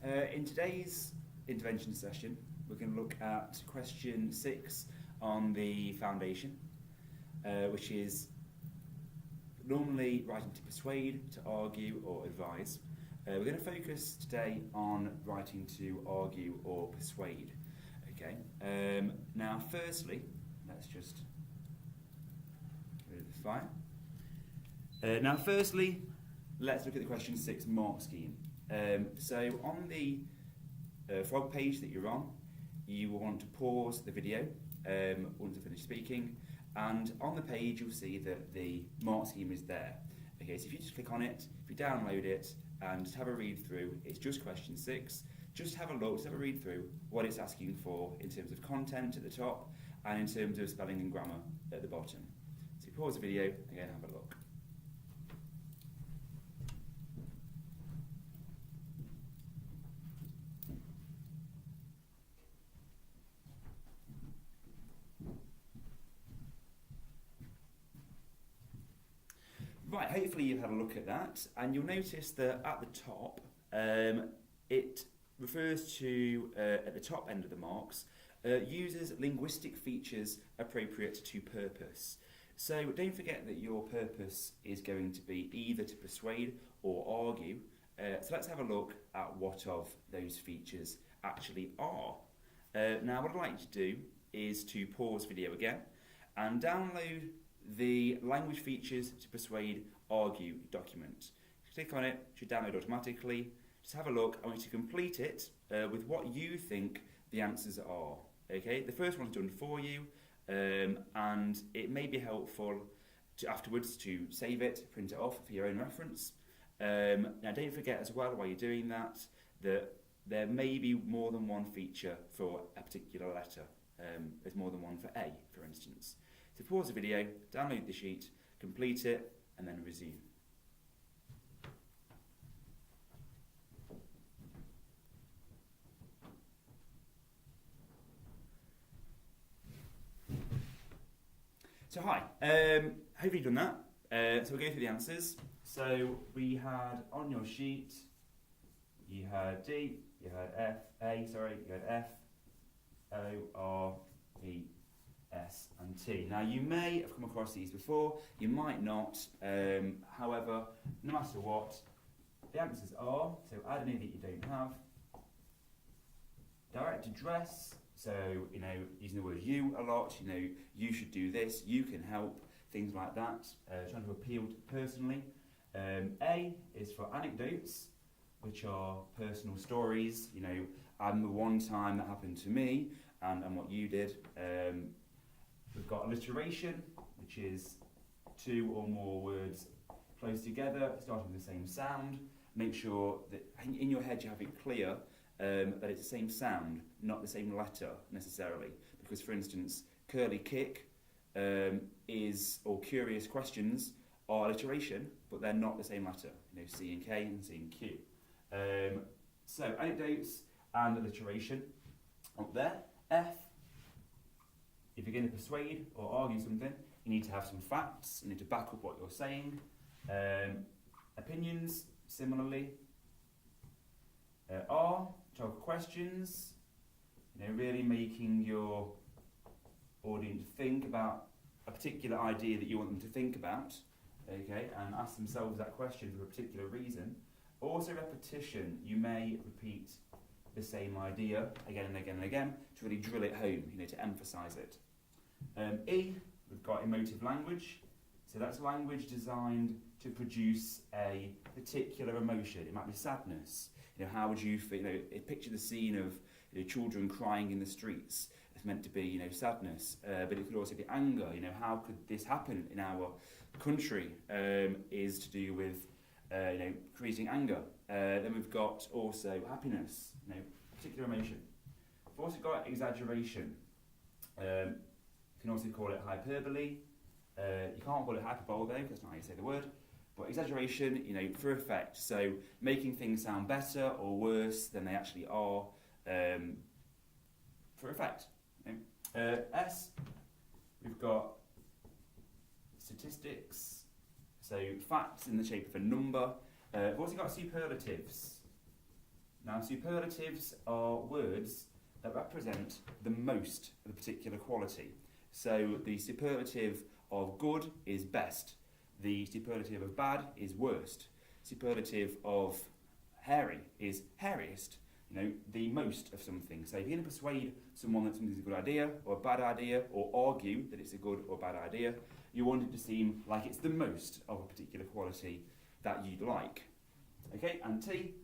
In today's intervention session, we're going to look at question 6 on the foundation, which is normally writing to persuade, to argue or advise. We're going to focus today on writing to argue or persuade. Okay. Now, firstly, let's just get rid of the fire. Let's look at the question 6 mark scheme. So on the frog page that you're on, you will want to pause the video once I finish speaking, and on the page you'll see that the mark scheme is there. Okay, so if you just click on it, if you download it and just have a read through, it's just question 6. Just have a look, just have a read through what it's asking for in terms of content at the top and in terms of spelling and grammar at the bottom. So pause the video, again have a look. Right, hopefully you've had a look at that, and you'll notice that at the top it refers to, at the top end of the marks, uses linguistic features appropriate to purpose. So don't forget that your purpose is going to be either to persuade or argue. So let's have a look at what of those features actually are. Now what I'd like to do is to pause video again and download the language features to persuade argue document. Click on it, it should download automatically. Just have a look. I want you to complete it with what you think the answers are. Okay, the first one's done for you, and it may be helpful to afterwards to save it, print it off for your own reference. Now don't forget as well while you're doing that there may be more than one feature for a particular letter. There's more than one for A, for instance. So pause the video, download the sheet, complete it, and then resume. So hi, hopefully you've done that. So we'll go through the answers. So we had on your sheet, you had D, you had you had F, O, R, E, S and T. Now you may have come across these before, you might not, however, no matter what, the answers are, so add any that you don't have. Direct address, so using the word you a lot, you should do this, you can help, things like that, trying to appeal personally. A is for anecdotes, which are personal stories, and the one time that happened to me and what you did. We've got alliteration, which is 2 or more words close together, starting with the same sound. Make sure that in your head you have it clear that it's the same sound, not the same letter necessarily. Because, for instance, curly kick or curious questions are alliteration, but they're not the same letter. C and K and C and Q. So anecdotes and alliteration up there. F. If you're going to persuade or argue something, you need to have some facts, you need to back up what you're saying. Opinions, similarly. R, talk questions, really making your audience think about a particular idea that you want them to think about, okay, and ask themselves that question for a particular reason. Also repetition, you may repeat the same idea again and again and again to really drill it home, to emphasise it. E, we've got emotive language. So that's language designed to produce a particular emotion. It might be sadness. How would you feel? Picture the scene of children crying in the streets. It's meant to be, sadness, but it could also be anger. How could this happen in our country? Is to do with, creating anger. Then we've got also happiness. Particular emotion. We've also got exaggeration. You can also call it hyperbole. You can't call it hyperbole though, because that's not how you say the word. But exaggeration, for effect. So making things sound better or worse than they actually are, for effect. S, we've got statistics. So facts in the shape of a number. We've also got superlatives. Now, superlatives are words that represent the most of a particular quality. So the superlative of good is best. The superlative of bad is worst. Superlative of hairy is hairiest. You know, the most of something. So if you're going to persuade someone that something's a good idea or a bad idea, or argue that it's a good or bad idea, you want it to seem like it's the most of a particular quality that you'd like. Okay, and T,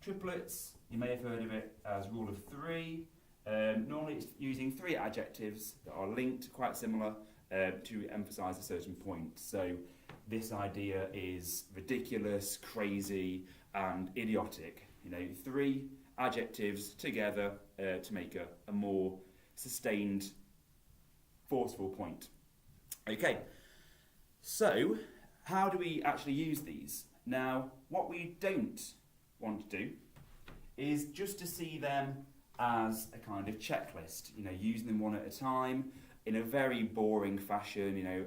triplets, you may have heard of it as rule of three. Normally it's using three adjectives that are linked, quite similar, to emphasise a certain point. So this idea is ridiculous, crazy, and idiotic. You know, three adjectives together to make a more sustained, forceful point. Okay, so how do we actually use these? Now, what we don't want to do is just to see them as a kind of checklist, you know, using them one at a time in a very boring fashion. You know,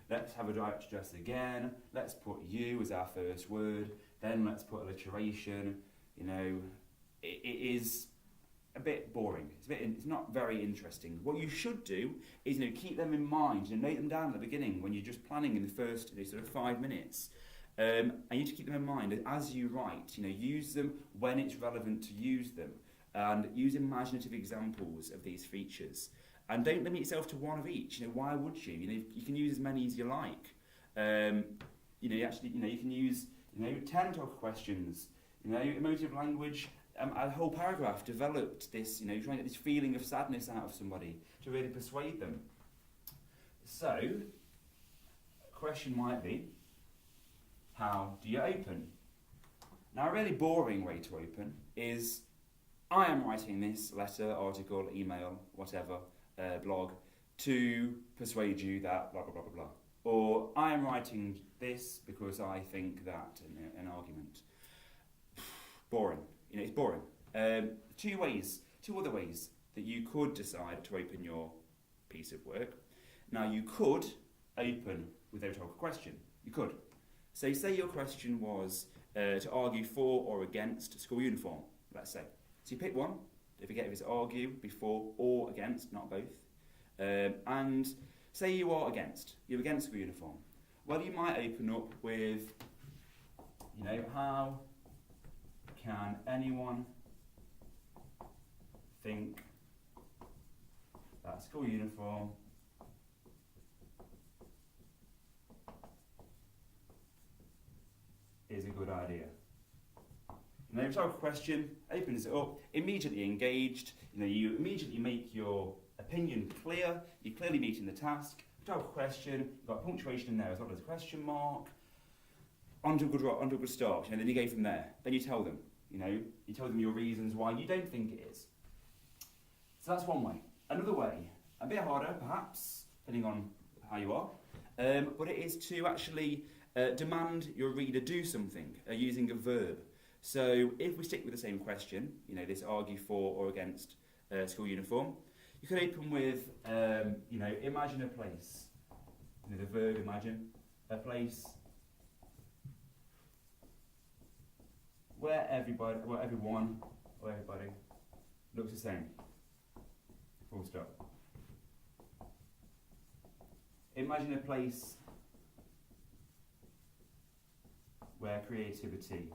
let's have a direct address again, let's put you as our first word, then let's put alliteration. You know, it is a bit boring. It's not very interesting. What you should do is, you know, keep them in mind, you know, note them down at the beginning when you're just planning in the first, you know, sort of 5 minutes. And you need to keep them in mind as you write. You know, use them when it's relevant to use them, and use imaginative examples of these features. And don't limit yourself to one of each. You know, why would you? You know, you can use as many as you like. You know, you can use, you know, 10 talk questions. You know, emotive language. A whole paragraph developed this. You know, trying to get this feeling of sadness out of somebody to really persuade them. So, a question might be, how do you open? Now, a really boring way to open is, I am writing this letter, article, email, whatever, blog, to persuade you that blah, blah, blah, blah, blah. Or, I am writing this because I think that, an argument. Boring. You know, it's boring. Two other ways that you could decide to open your piece of work. Now, you could open without a question. You could. So, say your question was to argue for or against school uniform, let's say. So you pick one. Don't forget if it's argue, before, or against, not both. And say you are against. You're against school uniform. Well, you might open up with, you know, how can anyone think that school uniform is a good idea? And then rhetorical question opens it up, immediately engaged. You know, you immediately make your opinion clear. You're clearly meeting the task. Rhetorical question, you've got punctuation in there as well as a question mark. Onto a good start, and then you go from there. Then you tell them, you tell them your reasons why you don't think it is. So that's one way. Another way, a bit harder perhaps, depending on how you are, but it is to actually demand your reader do something using a verb. So if we stick with the same question, this argue for or against school uniform, you could open with, imagine a place. The verb imagine, a place where everyone looks the same. Full stop. Imagine a place where creativity,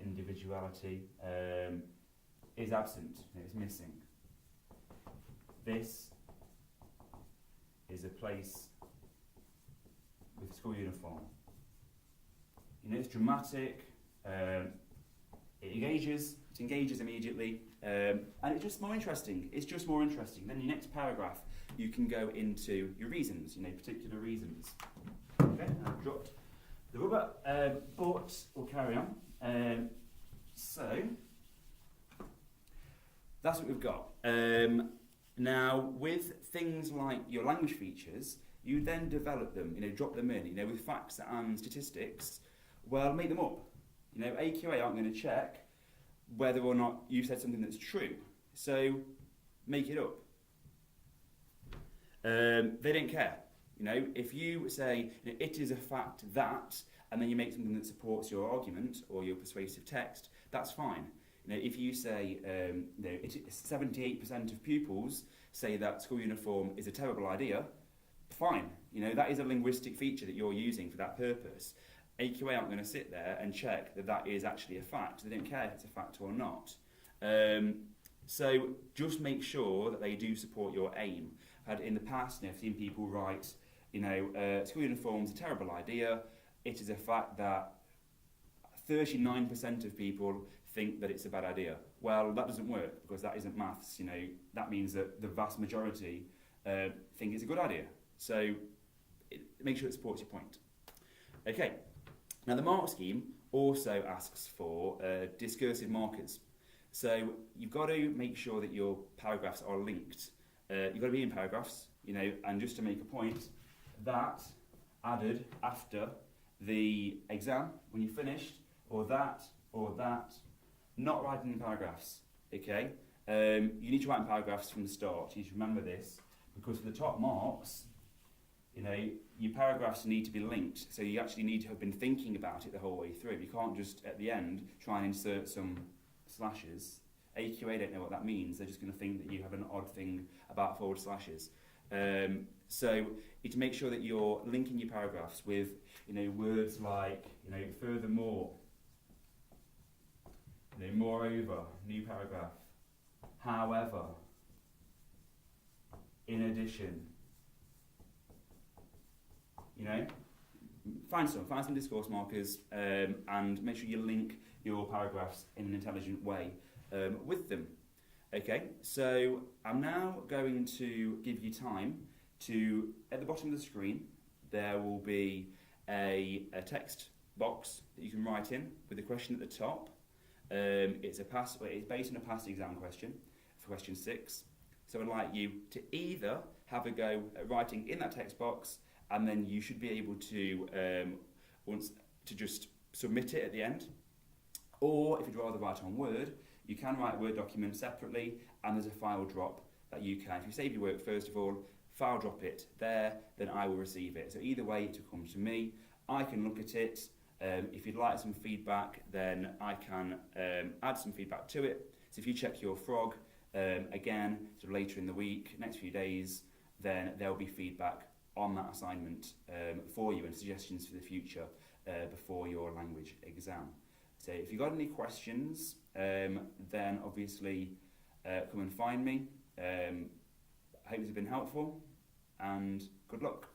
individuality is absent, it's missing. This is a place with school uniform. It's dramatic, it engages immediately, and it's just more interesting. It's just more interesting. Then your next paragraph, you can go into your reasons, particular reasons. Okay, I've dropped the rubber, but we'll carry on. So, that's what we've got. Now, with things like your language features, you then develop them, drop them in, with facts and statistics. Well, make them up. AQA aren't going to check whether or not you said something that's true. So, make it up. They don't care. If you say, it is a fact that, and then you make something that supports your argument or your persuasive text, that's fine. You know, if you say 78% of pupils say that school uniform is a terrible idea, fine. You know, that is a linguistic feature that you're using for that purpose. AQA aren't going to sit there and check that that is actually a fact. They don't care if it's a fact or not. So just make sure that they do support your aim. In the past, I've seen people write, school uniform's a terrible idea. It is a fact that 39% of people think that it's a bad idea. Well, that doesn't work because that isn't maths. That means that the vast majority think it's a good idea. So make sure it supports your point. Okay. Now the mark scheme also asks for discursive markers. So you've got to make sure that your paragraphs are linked. You've got to be in paragraphs, and just to make a point, that added after the exam when you finished, or that, not writing in paragraphs, okay? You need to write in paragraphs from the start. You need to remember this, because for the top marks, your paragraphs need to be linked, so you actually need to have been thinking about it the whole way through. You can't just, at the end, try and insert some slashes. AQA don't know what that means. They're just going to think that you have an odd thing about forward slashes. So you need to make sure that you're linking your paragraphs with, words like, furthermore, moreover, new paragraph, however, in addition. Find some discourse markers, and make sure you link your paragraphs in an intelligent way with them. Okay, so I'm now going to give you time to, at the bottom of the screen, there will be a text box that you can write in with a question at the top. It's based on a past exam question for question 6. So I'd like you to either have a go at writing in that text box, and then you should be able to just submit it at the end. Or if you'd rather write on Word, you can write a Word document separately, and there's a file drop that you can. If you save your work first of all, file drop it there, then I will receive it. So either way, it will come to me. I can look at it. If you'd like some feedback, then I can add some feedback to it. So if you check your frog again, sort of later in the week, next few days, then there'll be feedback on that assignment for you and suggestions for the future before your language exam. So if you've got any questions, then obviously come and find me. I hope this has been helpful, and good luck.